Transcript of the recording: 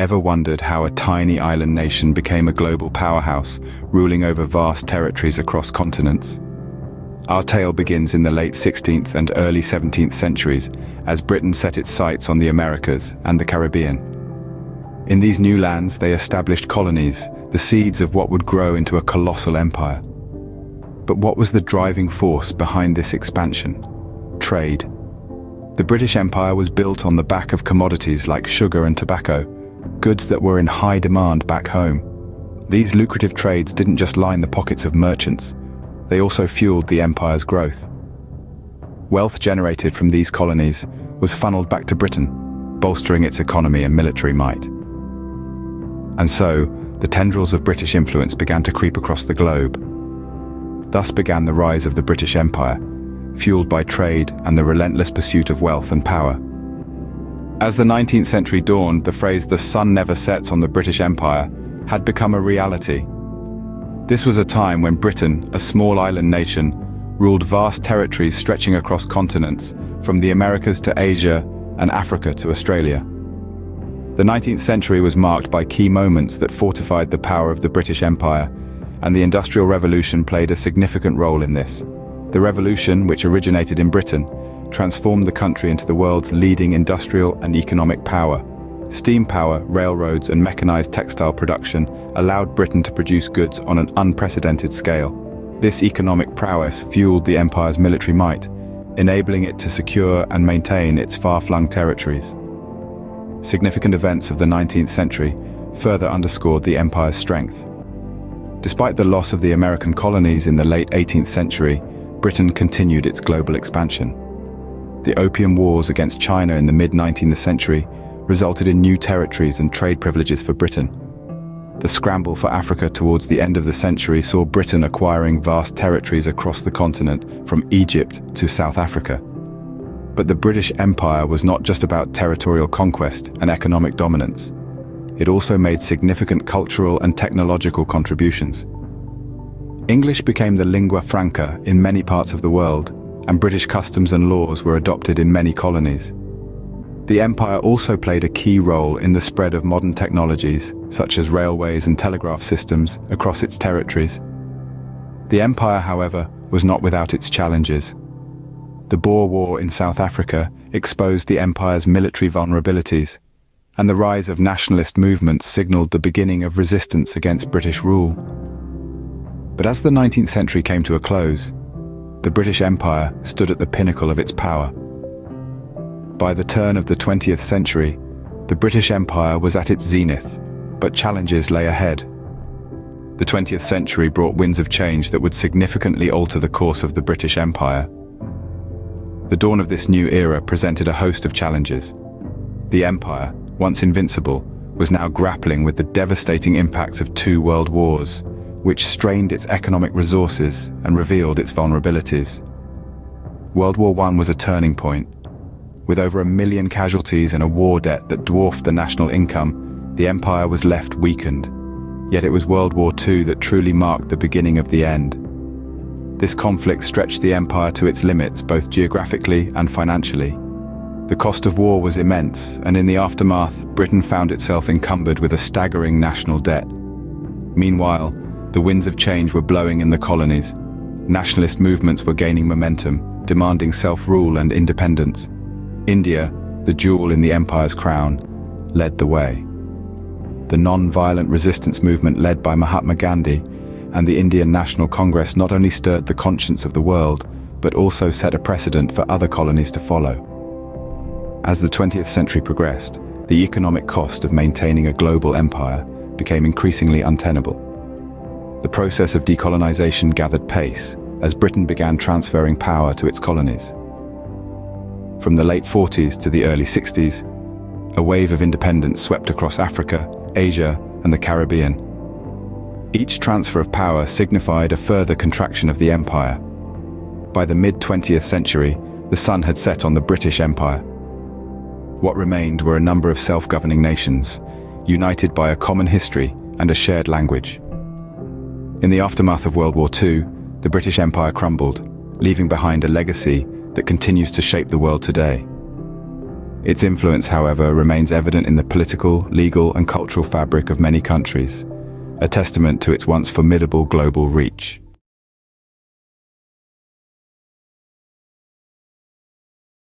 Ever wondered how a tiny island nation became a global powerhouse, ruling over vast territories across continents? Our tale begins in the late 16th and early 17th centuries, as Britain set its sights on the Americas and the Caribbean. In these new lands, they established colonies, the seeds of what would grow into a colossal empire. But what was the driving force behind this expansion? Trade. The British Empire was built on the back of commodities like sugar and tobacco, goods that were in high demand back home. These lucrative trades didn't just line the pockets of merchants, they also fueled the empire's growth. Wealth generated from these colonies was funneled back to Britain, bolstering its economy and military might. And so, the tendrils of British influence began to creep across the globe. Thus began the rise of the British Empire, fueled by trade and the relentless pursuit of wealth and power. As the 19th century dawned, the phrase "the sun never sets on the British Empire" had become a reality. This was a time when Britain, a small island nation, ruled vast territories stretching across continents, from the Americas to Asia and Africa to Australia. The 19th century was marked by key moments that fortified the power of the British Empire, and the Industrial Revolution played a significant role in this. The revolution, which originated in Britain, transformed the country into the world's leading industrial and economic power. Steam power, railroads, and mechanized textile production allowed Britain to produce goods on an unprecedented scale. This economic prowess fueled the empire's military might, enabling it to secure and maintain its far-flung territories. Significant events of the 19th century further underscored the empire's strength. Despite the loss of the American colonies in the late 18th century, Britain continued its global expansion. The Opium Wars against China in the mid-19th century resulted in new territories and trade privileges for Britain. The scramble for Africa towards the end of the century saw Britain acquiring vast territories across the continent, from Egypt to South Africa. But the British Empire was not just about territorial conquest and economic dominance. It also made significant cultural and technological contributions. English became the lingua franca in many parts of the world, and British customs and laws were adopted in many colonies. The empire also played a key role in the spread of modern technologies, such as railways and telegraph systems, across its territories. The empire, however, was not without its challenges. The Boer War in South Africa exposed the empire's military vulnerabilities, and the rise of nationalist movements signaled the beginning of resistance against British rule. But as the 19th century came to a close, the British Empire stood at the pinnacle of its power. By the turn of the 20th century, the British Empire was at its zenith, but challenges lay ahead. The 20th century brought winds of change that would significantly alter the course of the British Empire. The dawn of this new era presented a host of challenges. The empire, once invincible, was now grappling with the devastating impacts of two world wars, which strained its economic resources and revealed its vulnerabilities. World War I was a turning point. With over 1 million casualties and a war debt that dwarfed the national income, the empire was left weakened. Yet it was World War II that truly marked the beginning of the end. This conflict stretched the empire to its limits, both geographically and financially. The cost of war was immense, and in the aftermath, Britain found itself encumbered with a staggering national debt. Meanwhile, the winds of change were blowing in the colonies. Nationalist movements were gaining momentum, demanding self-rule and independence. India, the jewel in the empire's crown, led the way. The non-violent resistance movement led by Mahatma Gandhi and the Indian National Congress not only stirred the conscience of the world, but also set a precedent for other colonies to follow. As the 20th century progressed, the economic cost of maintaining a global empire became increasingly untenable. The process of decolonization gathered pace as Britain began transferring power to its colonies. From the late 40s to the early 60s, a wave of independence swept across Africa, Asia, and the Caribbean. Each transfer of power signified a further contraction of the empire. By the mid-20th century, the sun had set on the British Empire. What remained were a number of self-governing nations, united by a common history and a shared language. In the aftermath of World War II, the British Empire crumbled, leaving behind a legacy that continues to shape the world today. Its influence, however, remains evident in the political, legal, and cultural fabric of many countries, a testament to its once formidable global reach.